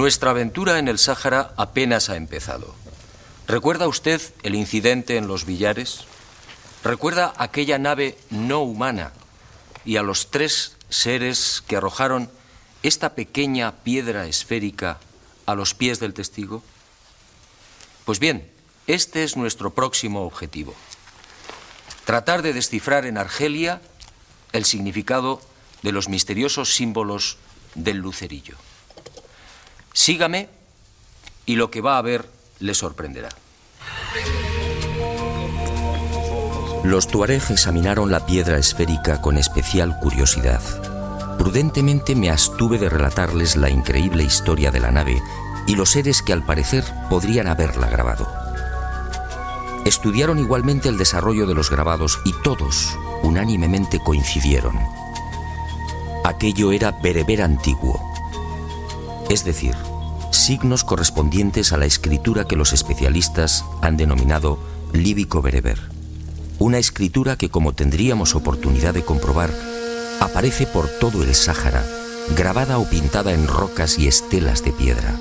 Nuestra aventura en el Sáhara apenas ha empezado. ¿Recuerda usted el incidente en los Villares? ¿Recuerda aquella nave no humana y a los 3 seres que arrojaron esta pequeña piedra esférica a los pies del testigo? Pues bien, este es nuestro próximo objetivo. Tratar de descifrar en Argelia el significado de los misteriosos símbolos del lucerillo. Sígame y lo que va a ver le sorprenderá. Los tuareg examinaron la piedra esférica con especial curiosidad. Prudentemente me abstuve de relatarles la increíble historia de la nave y los seres que al parecer podrían haberla grabado. Estudiaron igualmente el desarrollo de los grabados y todos unánimemente coincidieron. Aquello era bereber antiguo, es decir, signos correspondientes a la escritura que los especialistas han denominado líbico-bereber. Una escritura que, como tendríamos oportunidad de comprobar, aparece por todo el Sáhara, grabada o pintada en rocas y estelas de piedra.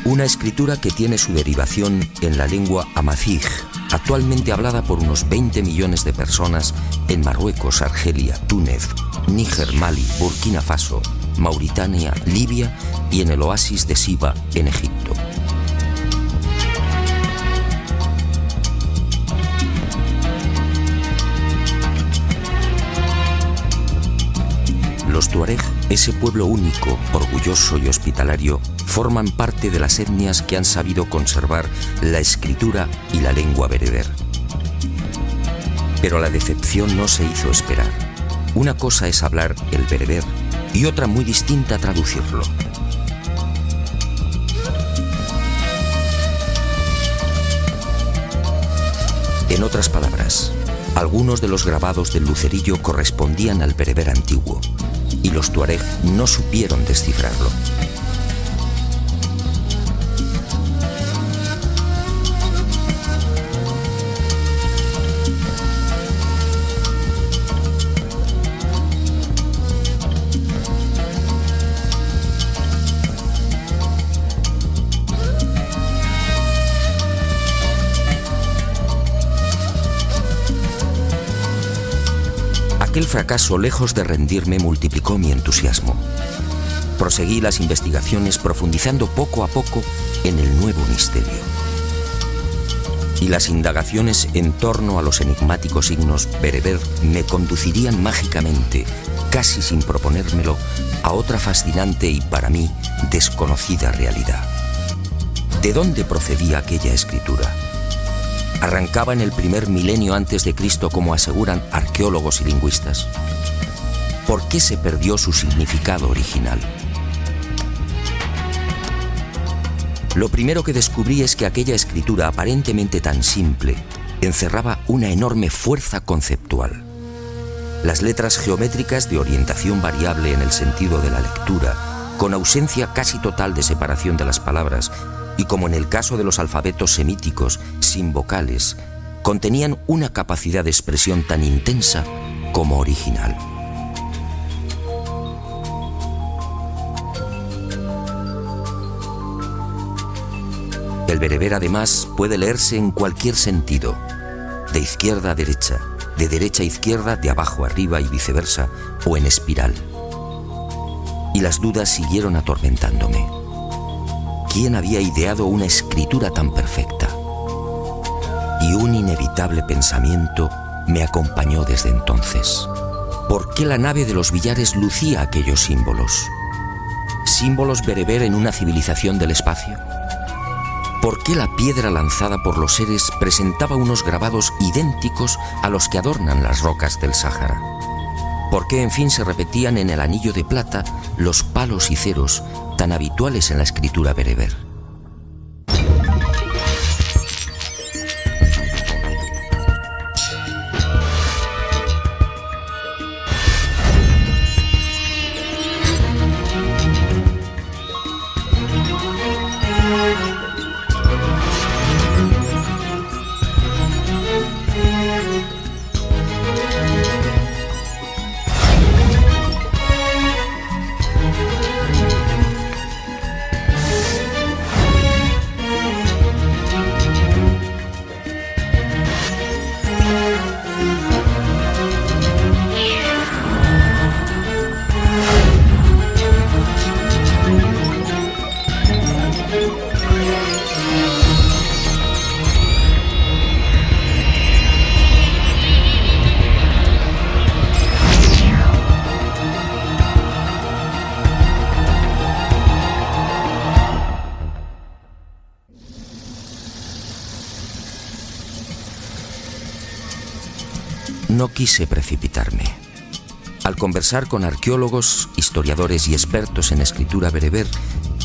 Una escritura que tiene su derivación en la lengua amazigh, actualmente hablada por unos 20 millones de personas en Marruecos, Argelia, Túnez, Níger, Mali, Burkina Faso, Mauritania, Libia y en el oasis de Siba, en Egipto. Los tuareg, ese pueblo único, orgulloso y hospitalario, forman parte de las etnias que han sabido conservar la escritura y la lengua bereber. Pero la decepción no se hizo esperar. Una cosa es hablar el bereber y otra muy distinta traducirlo. En otras palabras, algunos de los grabados del lucerillo correspondían al bereber antiguo y los tuareg no supieron descifrarlo. Aquel fracaso, lejos de rendirme, multiplicó mi entusiasmo. Proseguí las investigaciones profundizando poco a poco en el nuevo misterio. Y las indagaciones en torno a los enigmáticos signos bereber me conducirían mágicamente, casi sin proponérmelo, a otra fascinante y para mí desconocida realidad. ¿De dónde procedía aquella escritura? ¿Arrancaba en el primer milenio antes de Cristo, como aseguran arqueólogos y lingüistas? ¿Por qué se perdió su significado original? Lo primero que descubrí es que aquella escritura, aparentemente tan simple, encerraba una enorme fuerza conceptual. Las letras geométricas de orientación variable en el sentido de la lectura, con ausencia casi total de separación de las palabras, y como en el caso de los alfabetos semíticos, sin vocales, contenían una capacidad de expresión tan intensa como original. El bereber, además, puede leerse en cualquier sentido, de izquierda a derecha, de derecha a izquierda, de abajo a arriba y viceversa, o en espiral. Y las dudas siguieron atormentándome. ¿Quién había ideado una escritura tan perfecta? Y un inevitable pensamiento me acompañó desde entonces. ¿Por qué la nave de los Villares lucía aquellos símbolos? símbolos bereber en una civilización del espacio? ¿Por qué la piedra lanzada por los seres presentaba unos grabados idénticos a los que adornan las rocas del Sáhara? ¿Por qué, en fin, se repetían en el anillo de plata los palos y ceros tan habituales en la escritura bereber? No quise precipitarme. Al conversar con arqueólogos, historiadores y expertos en escritura bereber,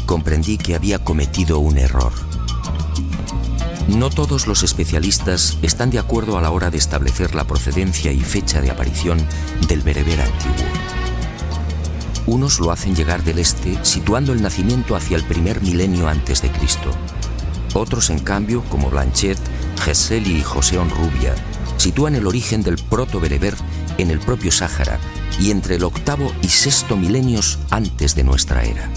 comprendí que había cometido un error. No todos los especialistas están de acuerdo a la hora de establecer la procedencia y fecha de aparición del bereber antiguo. Unos lo hacen llegar del este, situando el nacimiento hacia el primer milenio antes de Cristo. Otros, en cambio, como Blanchet, Geseli y José Onrubia, sitúan el origen del proto-bereber en el propio Sáhara y entre el octavo y sexto milenios antes de nuestra era.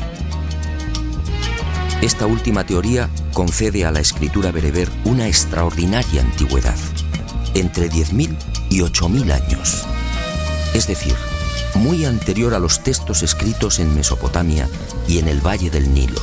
Esta última teoría concede a la escritura bereber una extraordinaria antigüedad, entre 10.000 y 8.000 años. Es decir, muy anterior a los textos escritos en Mesopotamia y en el Valle del Nilo.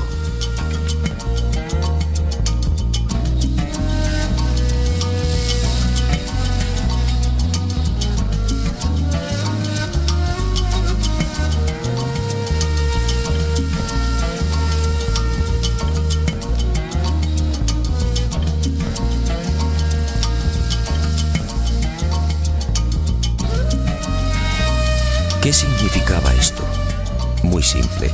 ¿Qué significaba esto? Muy simple.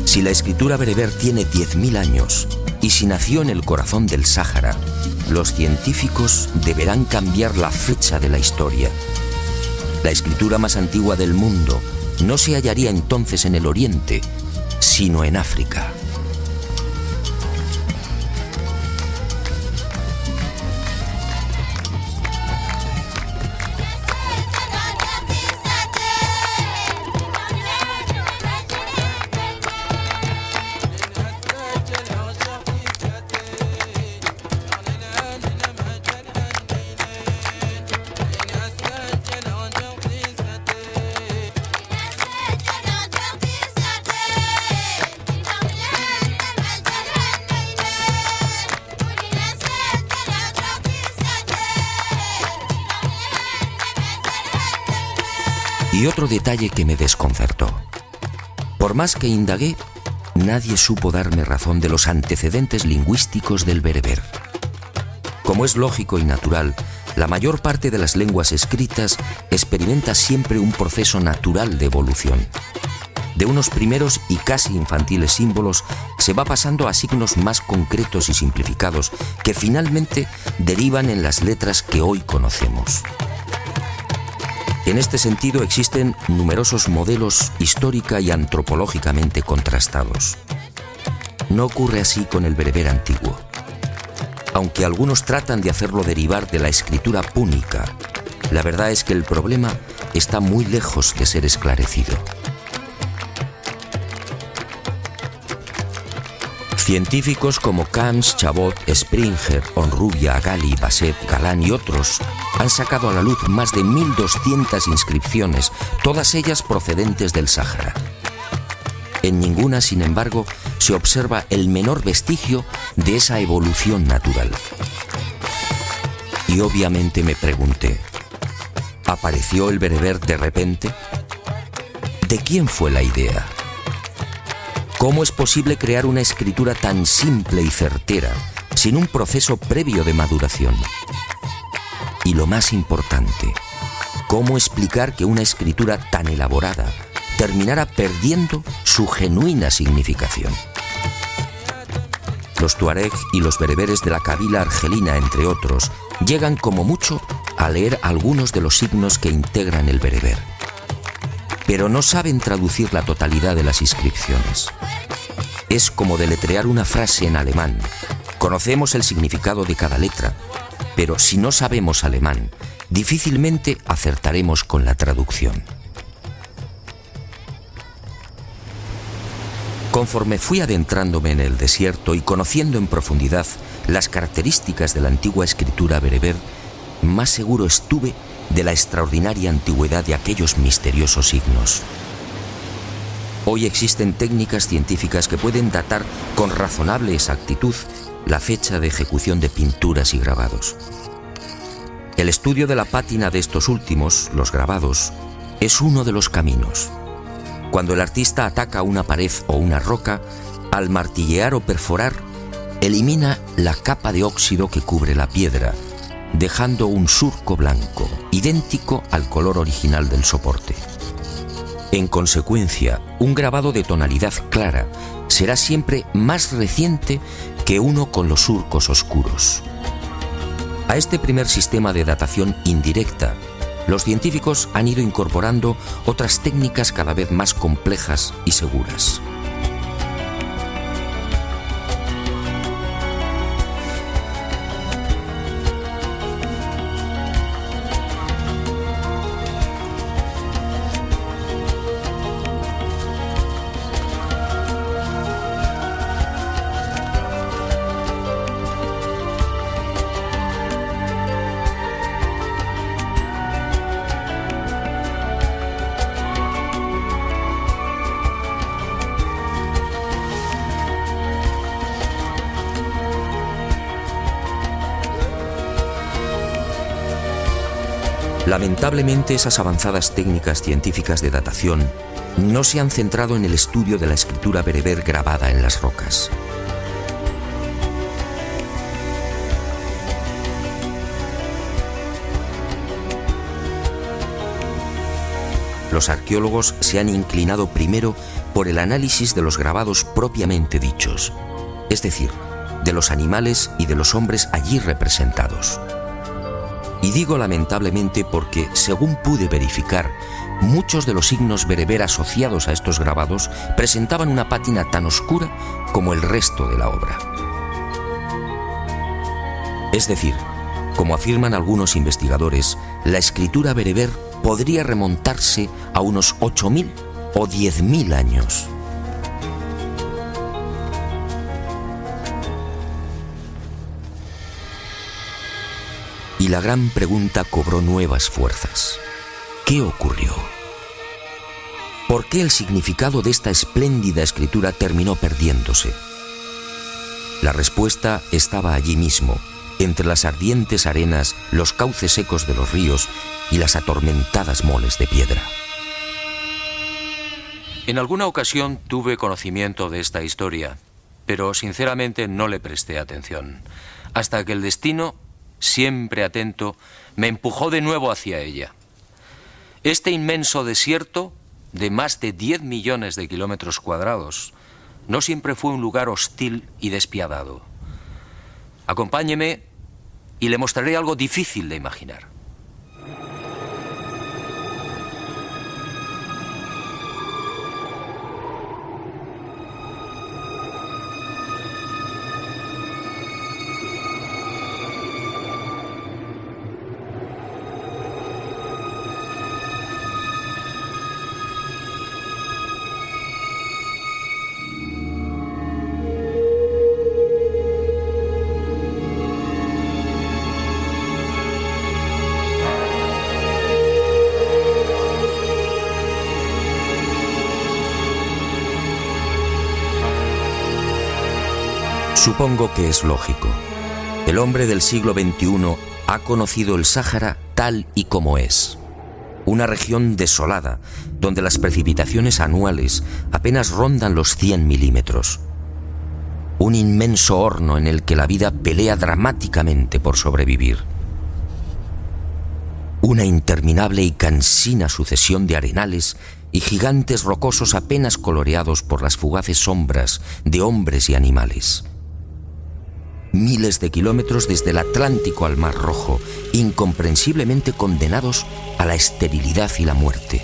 Si la escritura bereber tiene 10.000 años y si nació en el corazón del Sáhara, los científicos deberán cambiar la fecha de la historia. La escritura más antigua del mundo no se hallaría entonces en el Oriente, sino en África. Y otro detalle que me desconcertó. Por más que indagué, nadie supo darme razón de los antecedentes lingüísticos del bereber. Como es lógico y natural, la mayor parte de las lenguas escritas experimenta siempre un proceso natural de evolución. De unos primeros y casi infantiles símbolos se va pasando a signos más concretos y simplificados que finalmente derivan en las letras que hoy conocemos. En este sentido existen numerosos modelos histórica y antropológicamente contrastados. No ocurre así con el bereber antiguo. Aunque algunos tratan de hacerlo derivar de la escritura púnica, la verdad es que el problema está muy lejos de ser esclarecido. Científicos como Camps, Chabot, Springer, Onrubia, Gali, Basset, Galán y otros han sacado a la luz más de 1.200 inscripciones, todas ellas procedentes del Sáhara. En ninguna, sin embargo, se observa el menor vestigio de esa evolución natural. Y obviamente me pregunté, ¿apareció el bereber de repente? ¿De quién fue la idea? ¿Cómo es posible crear una escritura tan simple y certera sin un proceso previo de maduración? Y lo más importante, ¿cómo explicar que una escritura tan elaborada terminara perdiendo su genuina significación? Los tuareg y los bereberes de la Kabila argelina, entre otros, llegan como mucho a leer algunos de los signos que integran el bereber, pero no saben traducir la totalidad de las inscripciones. Es como deletrear una frase en alemán. Conocemos el significado de cada letra, pero si no sabemos alemán, difícilmente acertaremos con la traducción. Conforme fui adentrándome en el desierto y conociendo en profundidad las características de la antigua escritura bereber, más seguro estuve de la extraordinaria antigüedad de aquellos misteriosos signos. Hoy existen técnicas científicas que pueden datar con razonable exactitud la fecha de ejecución de pinturas y grabados. El estudio de la pátina de estos últimos, los grabados, es uno de los caminos. Cuando el artista ataca una pared o una roca, al martillear o perforar, elimina la capa de óxido que cubre la piedra, dejando un surco blanco, idéntico al color original del soporte. En consecuencia, un grabado de tonalidad clara será siempre más reciente que uno con los surcos oscuros. A este primer sistema de datación indirecta, los científicos han ido incorporando otras técnicas cada vez más complejas y seguras. Lamentablemente, esas avanzadas técnicas científicas de datación no se han centrado en el estudio de la escritura bereber grabada en las rocas. Los arqueólogos se han inclinado primero por el análisis de los grabados propiamente dichos, es decir, de los animales y de los hombres allí representados. Y digo lamentablemente porque, según pude verificar, muchos de los signos bereber asociados a estos grabados presentaban una pátina tan oscura como el resto de la obra. Es decir, como afirman algunos investigadores, la escritura bereber podría remontarse a unos 8.000 o 10.000 años. Y la gran pregunta cobró nuevas fuerzas. ¿Qué ocurrió? ¿Por qué el significado de esta espléndida escritura terminó perdiéndose? La respuesta estaba allí mismo, entre las ardientes arenas, los cauces secos de los ríos y las atormentadas moles de piedra. En alguna ocasión tuve conocimiento de esta historia, pero sinceramente no le presté atención, hasta que el destino, siempre atento, me empujó de nuevo hacia ella. Este inmenso desierto, de más de 10 millones de kilómetros cuadrados, no siempre fue un lugar hostil y despiadado. Acompáñeme y le mostraré algo difícil de imaginar. Supongo que es lógico. El hombre del siglo XXI ha conocido el Sáhara tal y como es. Una región desolada, donde las precipitaciones anuales apenas rondan los 100 milímetros. Un inmenso horno en el que la vida pelea dramáticamente por sobrevivir. Una interminable y cansina sucesión de arenales y gigantes rocosos apenas coloreados por las fugaces sombras de hombres y animales. Miles de kilómetros desde el Atlántico al Mar Rojo, incomprensiblemente condenados a la esterilidad y la muerte.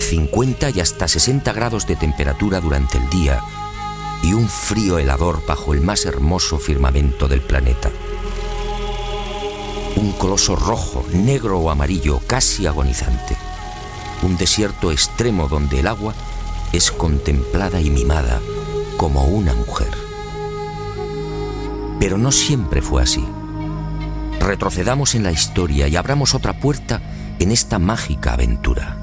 50 y hasta 60 grados de temperatura durante el día y un frío helador bajo el más hermoso firmamento del planeta. Un coloso rojo, negro o amarillo, casi agonizante. Un desierto extremo donde el agua es contemplada y mimada como una mujer. Pero no siempre fue así. Retrocedamos en la historia y abramos otra puerta en esta mágica aventura.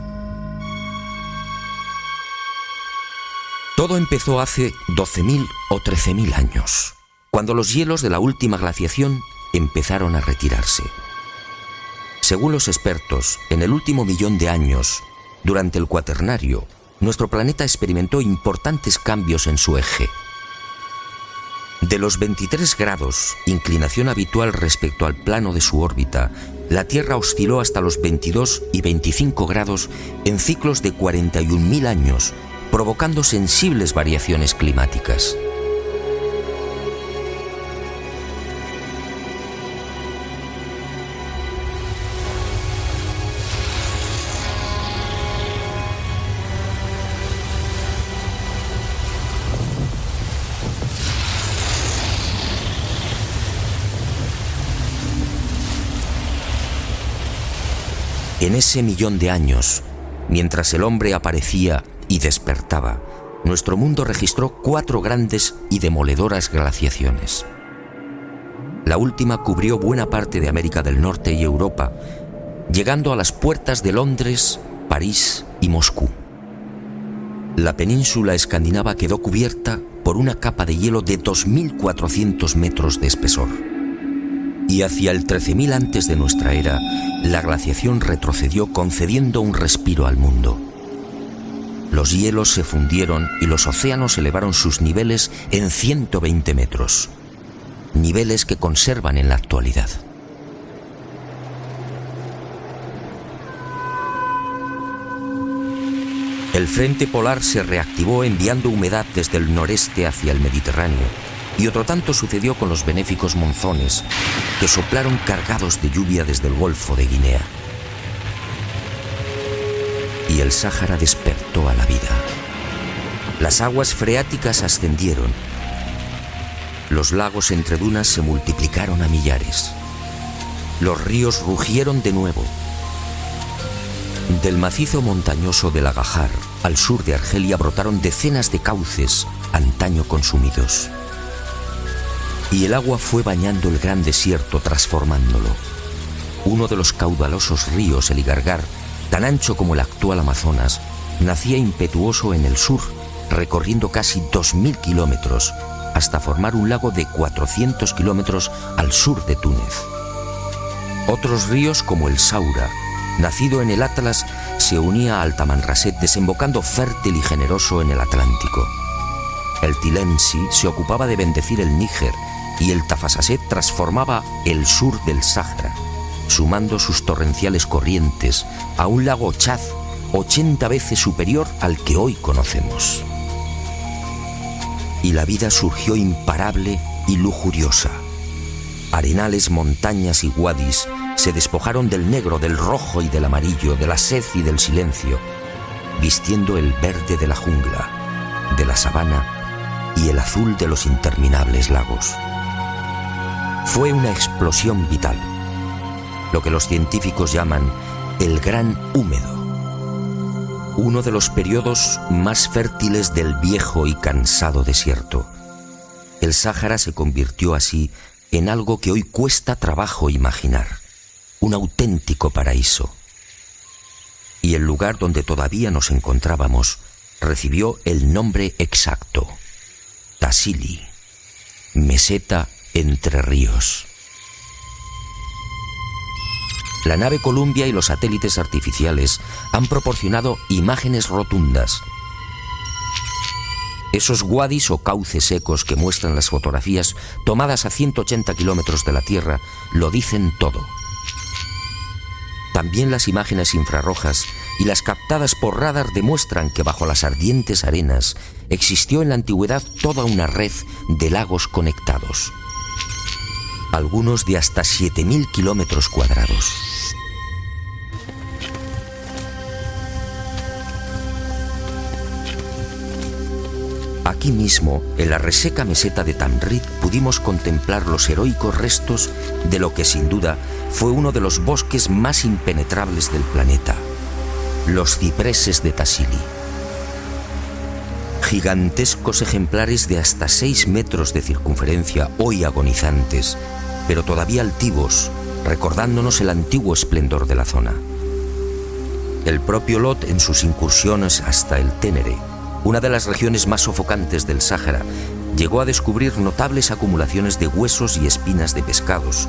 Todo empezó hace 12.000 o 13.000 años, cuando los hielos de la última glaciación empezaron a retirarse. Según los expertos, en el último millón de años, durante el Cuaternario, nuestro planeta experimentó importantes cambios en su eje. De los 23 grados, inclinación habitual respecto al plano de su órbita, la Tierra osciló hasta los 22 y 25 grados en ciclos de 41.000 años, provocando sensibles variaciones climáticas. En ese millón de años, mientras el hombre aparecía y despertaba, nuestro mundo registró 4 grandes y demoledoras glaciaciones. La última cubrió buena parte de América del Norte y Europa, llegando a las puertas de Londres, París y Moscú. La península escandinava quedó cubierta por una capa de hielo de 2.400 metros de espesor. Y hacia el 13.000 antes de nuestra era, la glaciación retrocedió concediendo un respiro al mundo. Los hielos se fundieron y los océanos elevaron sus niveles en 120 metros, niveles que conservan en la actualidad. El frente polar se reactivó enviando humedad desde el noreste hacia el Mediterráneo, y otro tanto sucedió con los benéficos monzones, que soplaron cargados de lluvia desde el Golfo de Guinea. Y el Sáhara despertó a la vida. Las aguas freáticas ascendieron. Los lagos entre dunas se multiplicaron a millares. Los ríos rugieron de nuevo. Del macizo montañoso del Agajar al sur de Argelia brotaron decenas de cauces antaño consumidos. Y el agua fue bañando el gran desierto, transformándolo. Uno de los caudalosos ríos, el Igargar, tan ancho como el actual Amazonas, nacía impetuoso en el sur, recorriendo casi 2.000 kilómetros, hasta formar un lago de 400 kilómetros al sur de Túnez. Otros ríos, como el Saura, nacido en el Atlas, se unía al Tamanrasset, desembocando fértil y generoso en el Atlántico. El Tilemsi se ocupaba de bendecir el Níger, y el Tafasaset transformaba el sur del Sáhara, sumando sus torrenciales corrientes a un lago Chad 80 veces superior al que hoy conocemos. Y la vida surgió imparable y lujuriosa. Arenales, montañas y wadis se despojaron del negro, del rojo y del amarillo, de la sed y del silencio, vistiendo el verde de la jungla, de la sabana y el azul de los interminables lagos. Fue una explosión vital, lo que los científicos llaman el Gran Húmedo, uno de los periodos más fértiles del viejo y cansado desierto. El Sáhara se convirtió así en algo que hoy cuesta trabajo imaginar, un auténtico paraíso. Y el lugar donde todavía nos encontrábamos recibió el nombre exacto: Tassili, meseta entre ríos. la nave Columbia y los satélites artificiales han proporcionado imágenes rotundas. Esos wadis o cauces secos que muestran las fotografías tomadas a 180 kilómetros de la Tierra lo dicen todo. También las imágenes infrarrojas y las captadas por radar demuestran que bajo las ardientes arenas existió en la antigüedad toda una red de lagos conectados, algunos de hasta 7.000 kilómetros cuadrados. Aquí mismo, en la reseca meseta de Tamrit, pudimos contemplar los heroicos restos de lo que sin duda fue uno de los bosques más impenetrables del planeta, los cipreses de Tassili. Gigantescos ejemplares de hasta 6 metros de circunferencia, hoy agonizantes, pero todavía altivos, recordándonos el antiguo esplendor de la zona. El propio Lot, en sus incursiones hasta el Ténere, una de las regiones más sofocantes del Sáhara, llegó a descubrir notables acumulaciones de huesos y espinas de pescados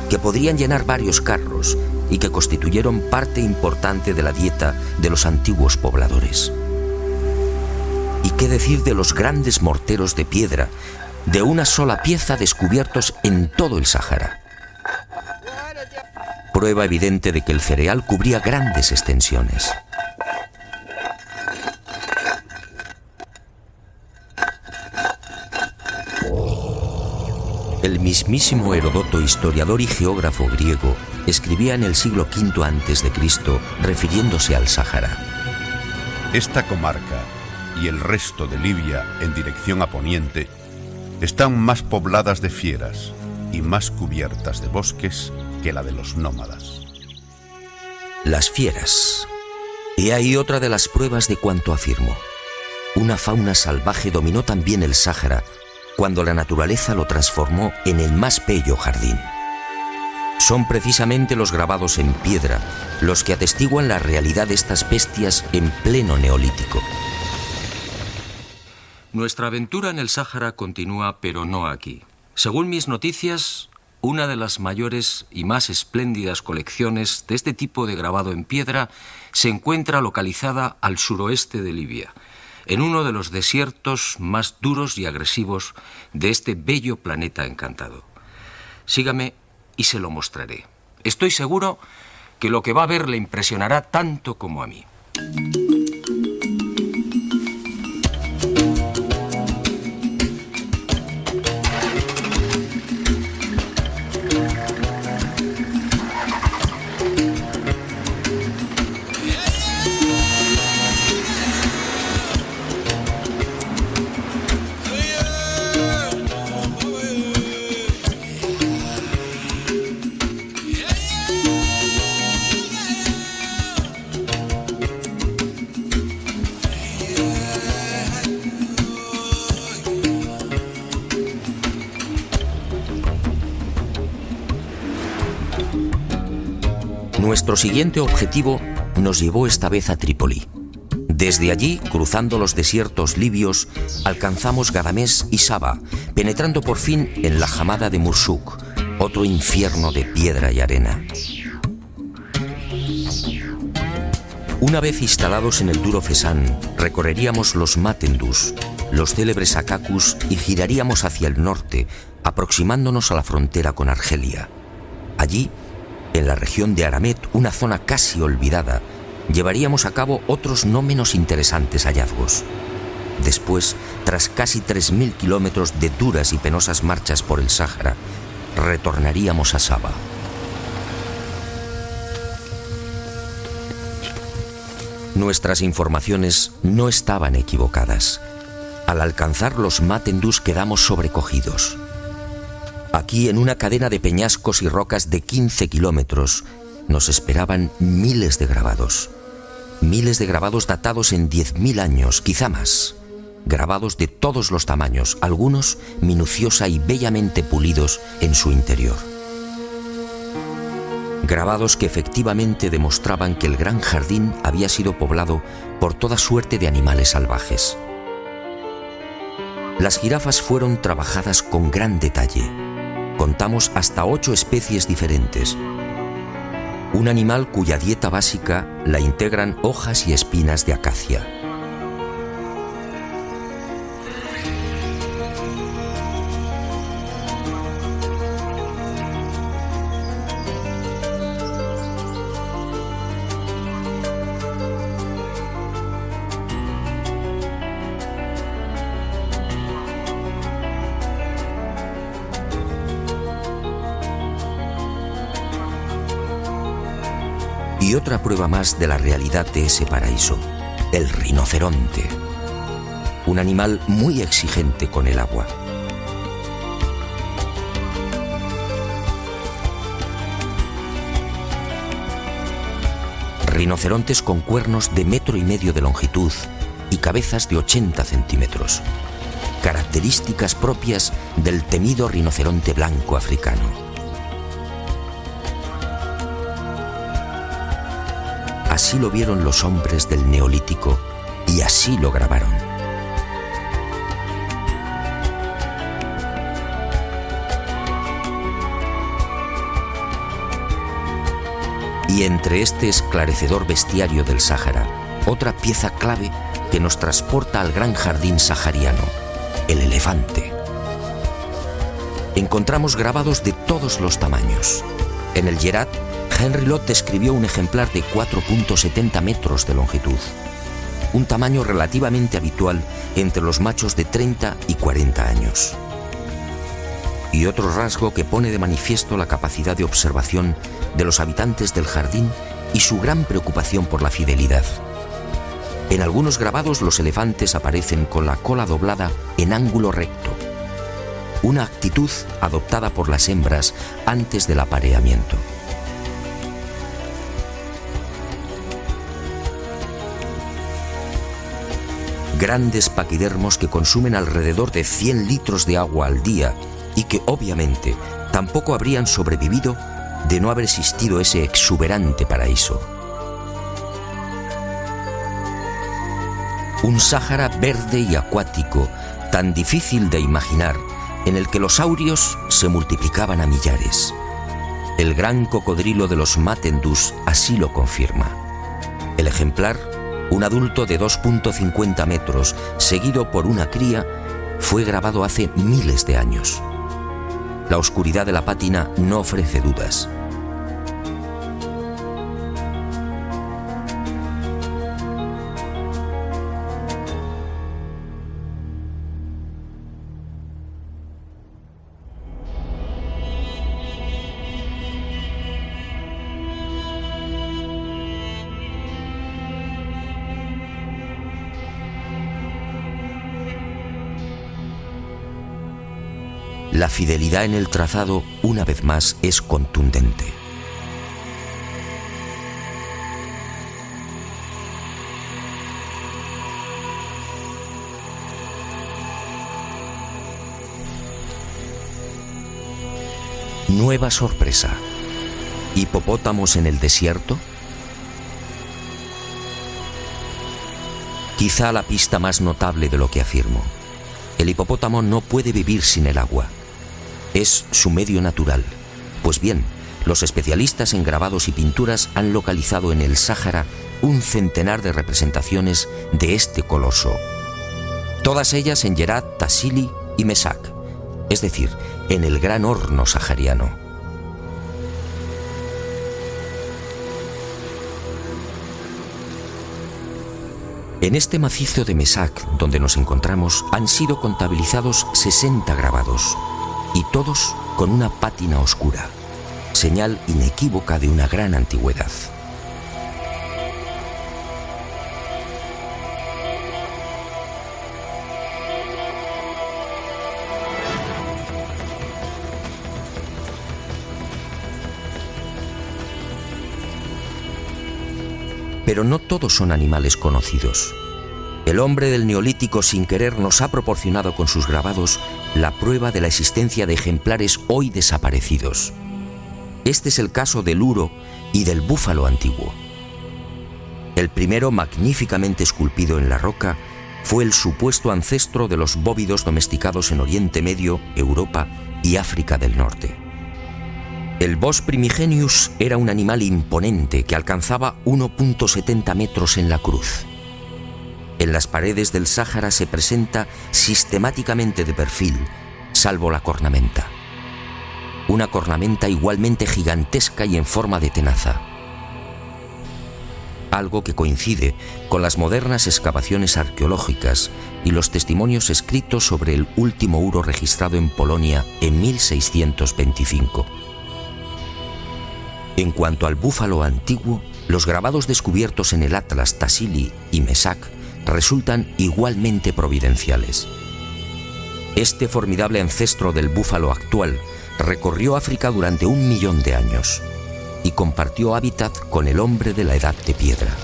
que podrían llenar varios carros y que constituyeron parte importante de la dieta de los antiguos pobladores. ¿Y qué decir de los grandes morteros de piedra de una sola pieza descubiertos en todo el Sáhara? Prueba evidente de que el cereal cubría grandes extensiones. El mismísimo Heródoto, historiador y geógrafo griego, escribía en el siglo V a.C., refiriéndose al Sáhara: esta comarca y el resto de Libia en dirección a poniente están más pobladas de fieras y más cubiertas de bosques que la de los nómadas. Las fieras. He ahí otra de las pruebas de cuanto afirmo. Una fauna salvaje dominó también el Sáhara cuando la naturaleza lo transformó en el más bello jardín. Son precisamente los grabados en piedra los que atestiguan la realidad de estas bestias en pleno neolítico. Nuestra aventura en el Sáhara continúa, pero no aquí. Según mis noticias, una de las mayores y más espléndidas colecciones de este tipo de grabado en piedra se encuentra localizada al suroeste de Libia, en uno de los desiertos más duros y agresivos de este bello planeta encantado. Sígame y se lo mostraré. Estoy seguro que lo que va a ver le impresionará tanto como a mí. Nuestro siguiente objetivo nos llevó esta vez a Trípoli. Desde allí, cruzando los desiertos libios, alcanzamos Gadamés y Saba, penetrando por fin en la Hamada de Mursuk, otro infierno de piedra y arena. Una vez instalados en el duro Fesán, recorreríamos los Matendus, los célebres Akakus, y giraríamos hacia el norte, aproximándonos a la frontera con Argelia. Allí, en la región de Aramet, una zona casi olvidada, llevaríamos a cabo otros no menos interesantes hallazgos. Después, tras casi 3.000 kilómetros de duras y penosas marchas por el Sáhara, retornaríamos a Saba. Nuestras informaciones no estaban equivocadas. Al alcanzar los Matendus quedamos sobrecogidos. Aquí, en una cadena de peñascos y rocas de 15 kilómetros, nos esperaban miles de grabados. Miles de grabados datados en 10.000 años, quizá más. Grabados de todos los tamaños, algunos minuciosa y bellamente pulidos en su interior. Grabados que efectivamente demostraban que el gran jardín había sido poblado por toda suerte de animales salvajes. Las jirafas fueron trabajadas con gran detalle. Contamos hasta 8 especies diferentes. un animal cuya dieta básica la integran hojas y espinas de acacia. Y otra prueba más de la realidad de ese paraíso, el rinoceronte, un animal muy exigente con el agua. Rinocerontes con cuernos de 1,5 metros de longitud y cabezas de 80 centímetros, características propias del temido rinoceronte blanco africano. Así lo vieron los hombres del Neolítico y así lo grabaron. Y entre este esclarecedor bestiario del Sáhara, otra pieza clave que nos transporta al gran jardín sahariano, el elefante. Encontramos grabados de todos los tamaños. En el Yerat, Henry Lott describió un ejemplar de 4,70 metros de longitud, un tamaño relativamente habitual entre los machos de 30 y 40 años. Y otro rasgo que pone de manifiesto la capacidad de observación de los habitantes del jardín y su gran preocupación por la fidelidad. En algunos grabados los elefantes aparecen con la cola doblada en ángulo recto, una actitud adoptada por las hembras antes del apareamiento. Grandes paquidermos que consumen alrededor de 100 litros de agua al día y que obviamente tampoco habrían sobrevivido de no haber existido ese exuberante paraíso. Un Sáhara verde y acuático, tan difícil de imaginar, en el que los saurios se multiplicaban a millares. El gran cocodrilo de los Matendus así lo confirma. El ejemplar, un adulto de 2,50 metros, seguido por una cría, fue grabado hace miles de años. La oscuridad de la pátina no ofrece dudas. La fidelidad en el trazado, una vez más, es contundente. Nueva sorpresa. ¿Hipopótamos en el desierto? Quizá la pista más notable de lo que afirmo. El hipopótamo no puede vivir sin el agua. Es su medio natural. Pues bien, los especialistas en grabados y pinturas han localizado en el Sáhara un centenar de representaciones de este coloso. Todas ellas en Yerat, Tassili y Mesak, es decir, en el gran horno sahariano. En este macizo de Mesak, donde nos encontramos, han sido contabilizados 60 grabados, y todos con una pátina oscura, señal inequívoca de una gran antigüedad. Pero no todos son animales conocidos. El hombre del Neolítico sin querer nos ha proporcionado con sus grabados la prueba de la existencia de ejemplares hoy desaparecidos. Este es el caso del uro y del búfalo antiguo. El primero, magníficamente esculpido en la roca, fue el supuesto ancestro de los bóvidos domesticados en Oriente Medio, Europa y África del Norte. El Bos primigenius era un animal imponente que alcanzaba 1,70 metros en la cruz. En las paredes del Sáhara se presenta sistemáticamente de perfil, salvo la cornamenta. Una cornamenta igualmente gigantesca y en forma de tenaza. Algo que coincide con las modernas excavaciones arqueológicas y los testimonios escritos sobre el último uro registrado en Polonia en 1625. En cuanto al búfalo antiguo, los grabados descubiertos en el Atlas Tassili y Mesak resultan igualmente providenciales. Este formidable ancestro del búfalo actual recorrió África durante 1 millón de años y compartió hábitat con el hombre de la Edad de Piedra.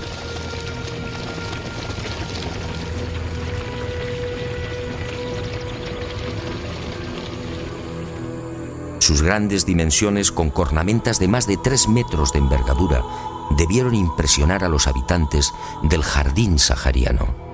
Sus grandes dimensiones, con cornamentas de más de 3 metros de envergadura, debieron impresionar a los habitantes del jardín sahariano.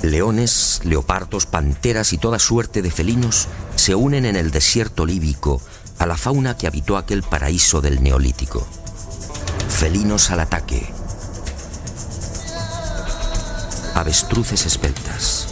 Leones, leopardos, panteras y toda suerte de felinos se unen en el desierto líbico a la fauna que habitó aquel paraíso del Neolítico. Felinos al ataque. Avestruces esbeltas.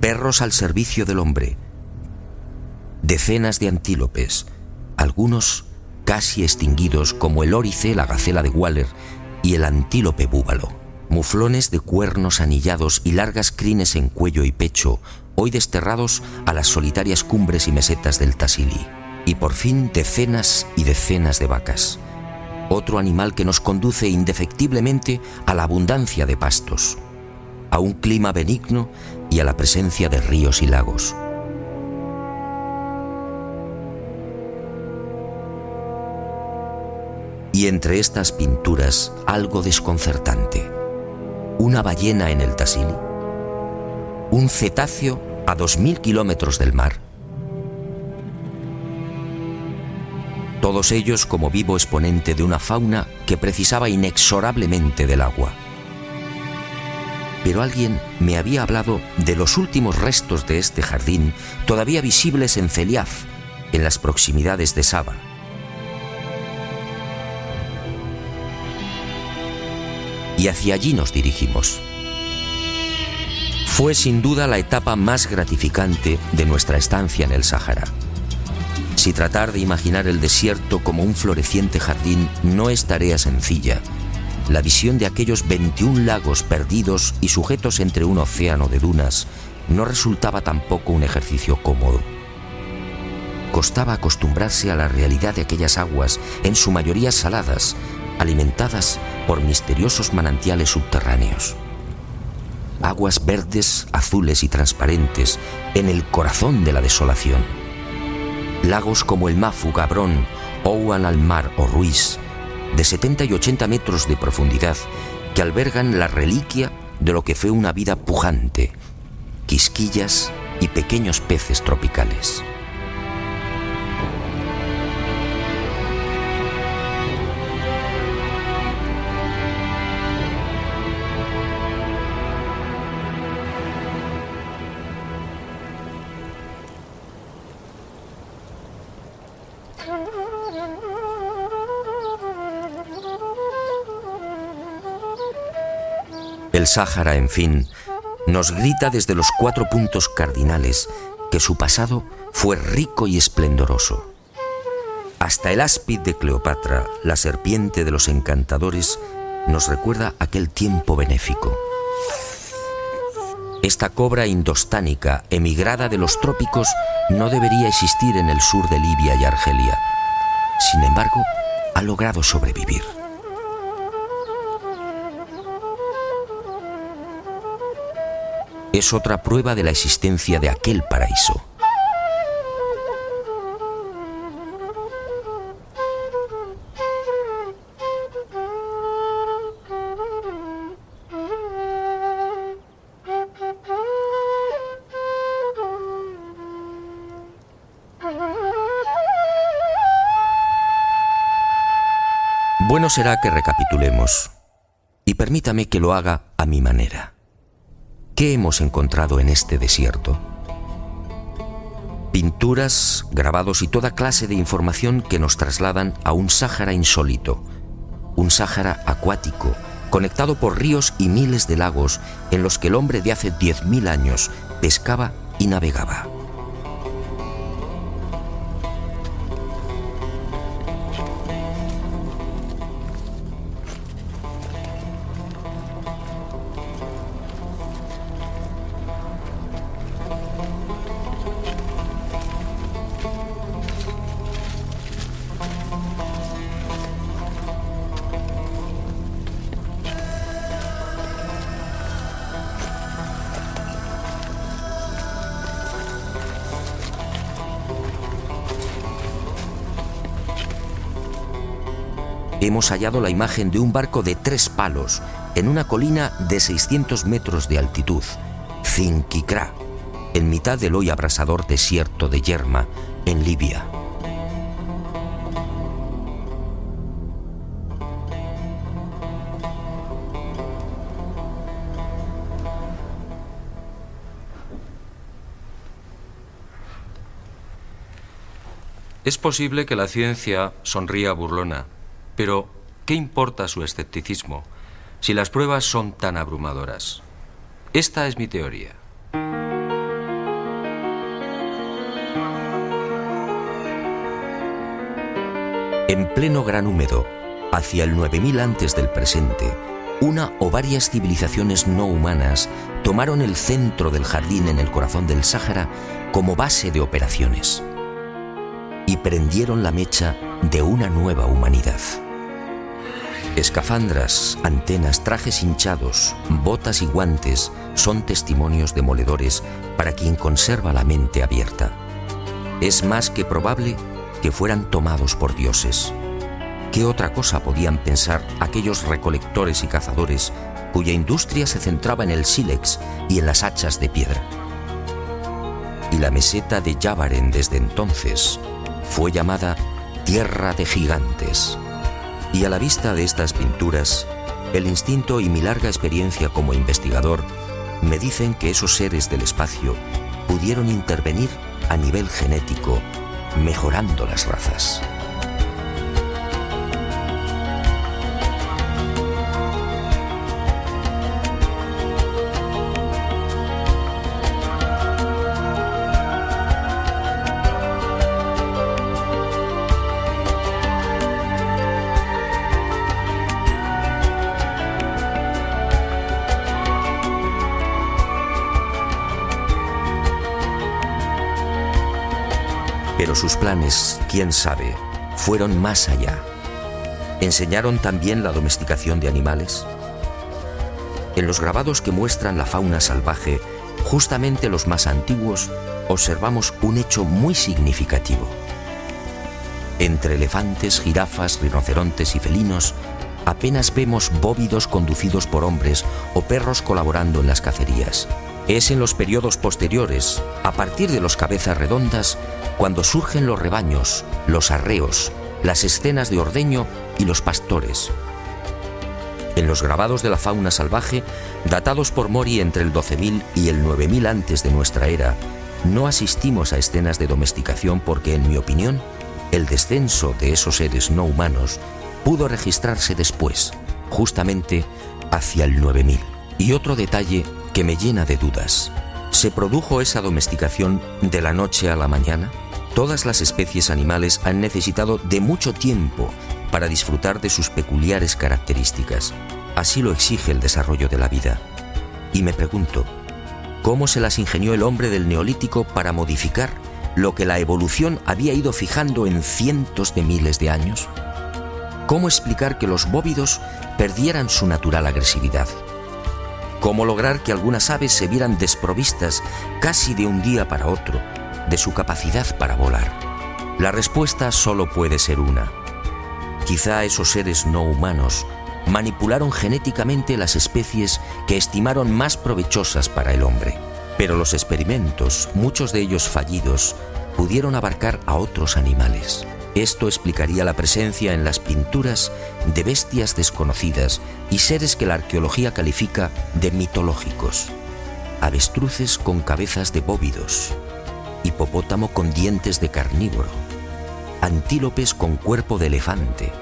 Perros al servicio del hombre. Decenas de antílopes, algunos casi extinguidos como el órice, la gacela de Waller y el antílope búbalo. Muflones de cuernos anillados y largas crines en cuello y pecho, hoy desterrados a las solitarias cumbres y mesetas del Tassili. Y por fin decenas y decenas de vacas. Otro animal que nos conduce indefectiblemente a la abundancia de pastos, a un clima benigno y a la presencia de ríos y lagos. Y entre estas pinturas, algo desconcertante. Una ballena en el Tassili, un cetáceo a 2000 kilómetros del mar. Todos ellos como vivo exponente de una fauna que precisaba inexorablemente del agua. Pero alguien me había hablado de los últimos restos de este jardín todavía visibles en Celiaf, en las proximidades de Saba. Y hacia allí nos dirigimos. Fue sin duda la etapa más gratificante de nuestra estancia en el Sáhara. Si tratar de imaginar el desierto como un floreciente jardín no es tarea sencilla, la visión de aquellos 21 lagos perdidos y sujetos entre un océano de dunas no resultaba tampoco un ejercicio cómodo. Costaba acostumbrarse a la realidad de aquellas aguas, en su mayoría saladas, alimentadas por misteriosos manantiales subterráneos. Aguas verdes, azules y transparentes en el corazón de la desolación. Lagos como el Mafu, Gabrón, Ouan al-Mar o Ruiz, de 70 y 80 metros de profundidad, que albergan la reliquia de lo que fue una vida pujante, quisquillas y pequeños peces tropicales. El Sáhara, en fin, nos grita desde los 4 puntos cardinales que su pasado fue rico y esplendoroso. Hasta el áspid de Cleopatra, la serpiente de los encantadores, nos recuerda aquel tiempo benéfico. Esta cobra indostánica, emigrada de los trópicos, no debería existir en el sur de Libia y Argelia. Sin embargo, ha logrado sobrevivir. Es otra prueba de la existencia de aquel paraíso. Bueno será que recapitulemos, y permítame que lo haga a mi manera. ¿Qué hemos encontrado en este desierto? Pinturas, grabados y toda clase de información que nos trasladan a un Sáhara insólito, un Sáhara acuático, conectado por ríos y miles de lagos en los que el hombre de hace 10.000 años pescaba y navegaba. Hemos hallado la imagen de un barco de 3 palos en una colina de 600 metros de altitud, Zinquicrá, en mitad del hoy abrasador desierto de Yerma, en Libia. Es posible que la ciencia sonría burlona, pero ¿qué importa su escepticismo si las pruebas son tan abrumadoras? Esta es mi teoría. En pleno Gran Húmedo, hacia el 9000 antes del presente, una o varias civilizaciones no humanas tomaron el centro del jardín en el corazón del Sáhara como base de operaciones y prendieron la mecha de una nueva humanidad. Escafandras, antenas, trajes hinchados, botas y guantes son testimonios demoledores para quien conserva la mente abierta. Es más que probable que fueran tomados por dioses. ¿Qué otra cosa podían pensar aquellos recolectores y cazadores cuya industria se centraba en el sílex y en las hachas de piedra? Y la meseta de Yavaren desde entonces fue llamada Tierra de Gigantes. Y a la vista de estas pinturas, el instinto y mi larga experiencia como investigador me dicen que esos seres del espacio pudieron intervenir a nivel genético, mejorando las razas. Pero sus planes, quién sabe, fueron más allá. ¿Enseñaron también la domesticación de animales? En los grabados que muestran la fauna salvaje, justamente los más antiguos, observamos un hecho muy significativo. Entre elefantes, jirafas, rinocerontes y felinos, apenas vemos bóvidos conducidos por hombres o perros colaborando en las cacerías. Es en los periodos posteriores, a partir de los cabezas redondas, cuando surgen los rebaños, los arreos, las escenas de ordeño y los pastores. En los grabados de la fauna salvaje, datados por Mori entre el 12.000 y el 9.000 antes de nuestra era, no asistimos a escenas de domesticación porque, en mi opinión, el descenso de esos seres no humanos pudo registrarse después, justamente hacia el 9000. Y otro detalle que me llena de dudas: ¿se produjo esa domesticación de la noche a la mañana? Todas las especies animales han necesitado de mucho tiempo para disfrutar de sus peculiares características. Así lo exige el desarrollo de la vida. Y me pregunto, ¿cómo se las ingenió el hombre del Neolítico para modificar lo que la evolución había ido fijando en cientos de miles de años? ¿Cómo explicar que los bóvidos perdieran su natural agresividad? ¿Cómo lograr que algunas aves se vieran desprovistas casi de un día para otro de su capacidad para volar? La respuesta solo puede ser una. Quizá esos seres no humanos manipularon genéticamente las especies que estimaron más provechosas para el hombre. Pero los experimentos, muchos de ellos fallidos, pudieron abarcar a otros animales. Esto explicaría la presencia en las pinturas de bestias desconocidas y seres que la arqueología califica de mitológicos. Avestruces con cabezas de bóvidos, hipopótamo con dientes de carnívoro, antílopes con cuerpo de elefante,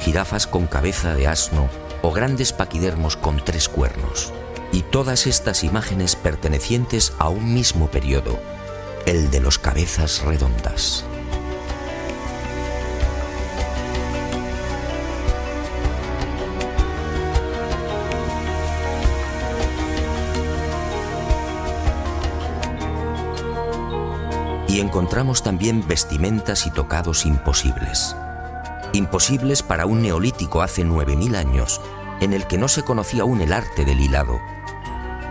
jirafas con cabeza de asno o grandes paquidermos con 3 cuernos. Y todas estas imágenes pertenecientes a un mismo periodo, el de los cabezas redondas. Y encontramos también vestimentas y tocados imposibles. Imposibles para un neolítico hace 9000 años, en el que no se conocía aún el arte del hilado.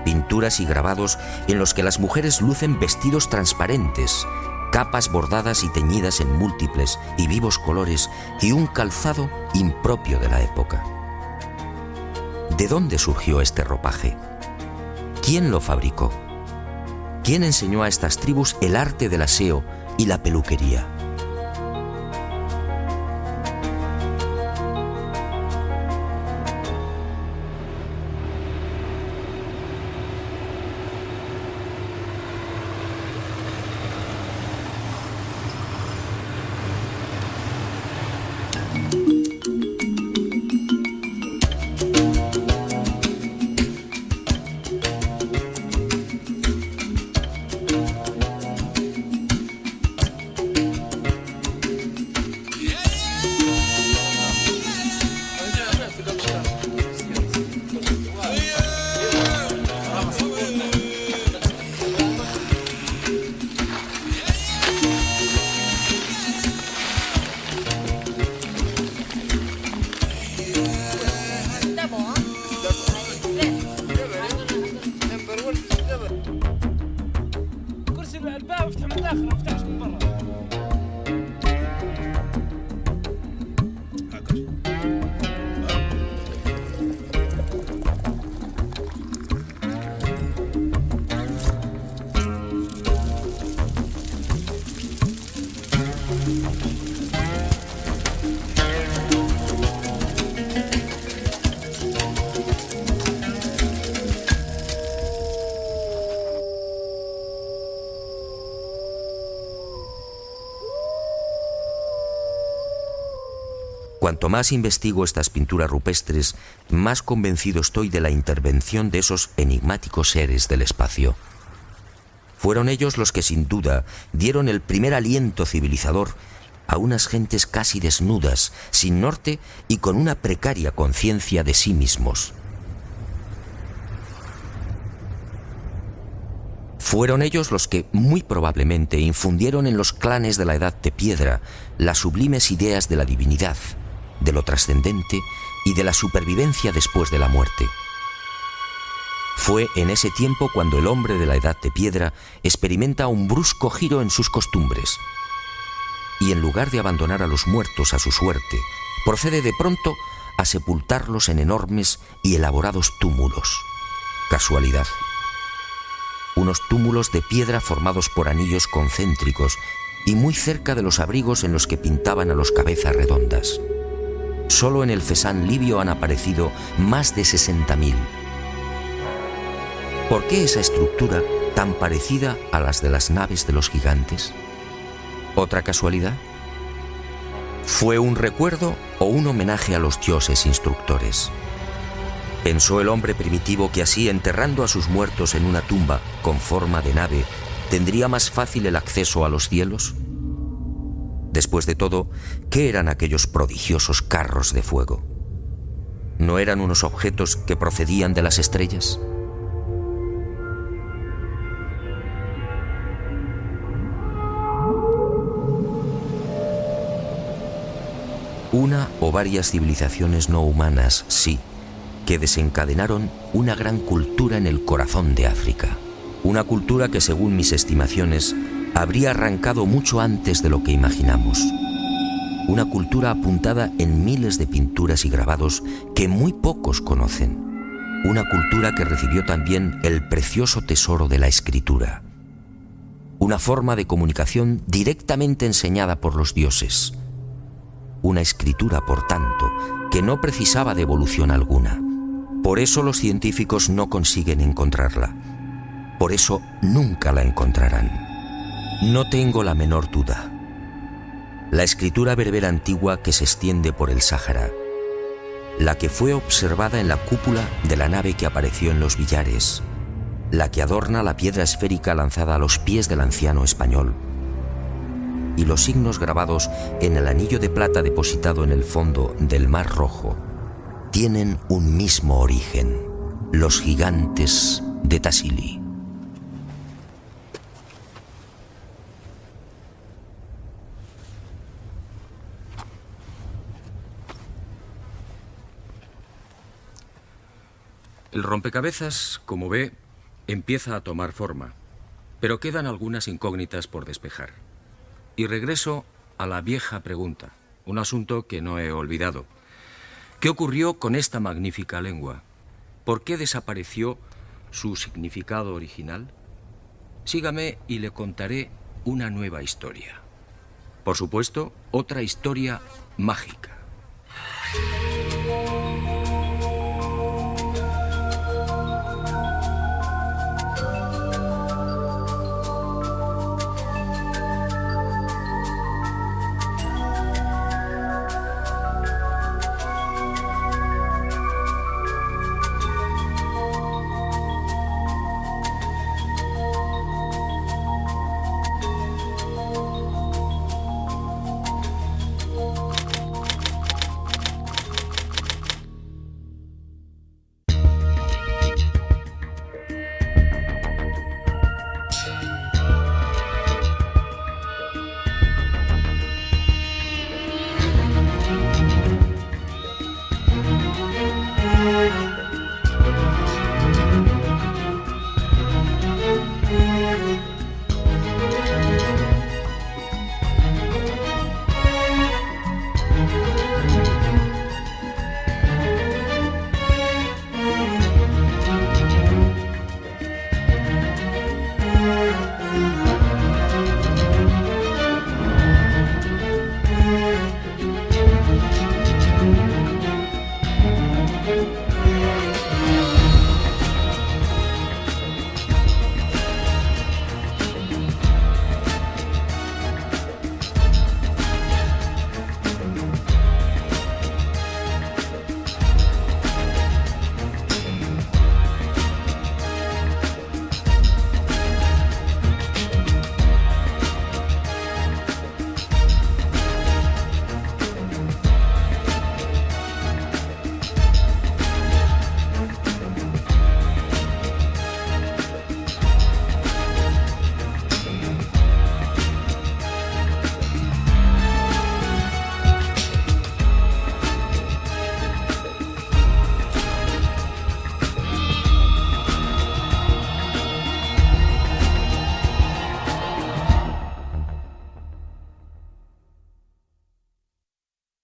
Pinturas y grabados en los que las mujeres lucen vestidos transparentes, capas bordadas y teñidas en múltiples y vivos colores y un calzado impropio de la época. ¿De dónde surgió este ropaje? ¿Quién lo fabricó? ¿Quién enseñó a estas tribus el arte del aseo y la peluquería? Cuanto más investigo estas pinturas rupestres, más convencido estoy de la intervención de esos enigmáticos seres del espacio. Fueron ellos los que sin duda dieron el primer aliento civilizador a unas gentes casi desnudas, sin norte y con una precaria conciencia de sí mismos. Fueron ellos los que, muy probablemente, infundieron en los clanes de la Edad de Piedra las sublimes ideas de la divinidad, de lo trascendente y de la supervivencia después de la muerte. Fue en ese tiempo cuando el hombre de la Edad de Piedra experimenta un brusco giro en sus costumbres y en lugar de abandonar a los muertos a su suerte, procede de pronto a sepultarlos en enormes y elaborados túmulos. Casualidad. Unos túmulos de piedra formados por anillos concéntricos y muy cerca de los abrigos en los que pintaban a los cabezas redondas. Solo en el Fesán libio han aparecido más de 60.000. ¿Por qué esa estructura tan parecida a las de las naves de los gigantes? ¿Otra casualidad? ¿Fue un recuerdo o un homenaje a los dioses instructores? ¿Pensó el hombre primitivo que así, enterrando a sus muertos en una tumba con forma de nave, tendría más fácil el acceso a los cielos? Después de todo, ¿qué eran aquellos prodigiosos carros de fuego? ¿No eran unos objetos que procedían de las estrellas? Una o varias civilizaciones no humanas, sí, que desencadenaron una gran cultura en el corazón de África. Una cultura que, según mis estimaciones, habría arrancado mucho antes de lo que imaginamos. Una cultura apuntada en miles de pinturas y grabados que muy pocos conocen. Una cultura que recibió también el precioso tesoro de la escritura. Una forma de comunicación directamente enseñada por los dioses. Una escritura, por tanto, que no precisaba de evolución alguna. Por eso los científicos no consiguen encontrarla. Por eso nunca la encontrarán. No tengo la menor duda. La escritura berbera antigua que se extiende por el Sáhara, la que fue observada en la cúpula de la nave que apareció en los billares, la que adorna la piedra esférica lanzada a los pies del anciano español, y los signos grabados en el anillo de plata depositado en el fondo del Mar Rojo, tienen un mismo origen: los gigantes de Tassili. El rompecabezas, como ve, empieza a tomar forma, pero quedan algunas incógnitas por despejar. Y regreso a la vieja pregunta, un asunto que no he olvidado. ¿Qué ocurrió con esta magnífica lengua? ¿Por qué desapareció su significado original? Sígame y le contaré una nueva historia. Por supuesto, otra historia mágica.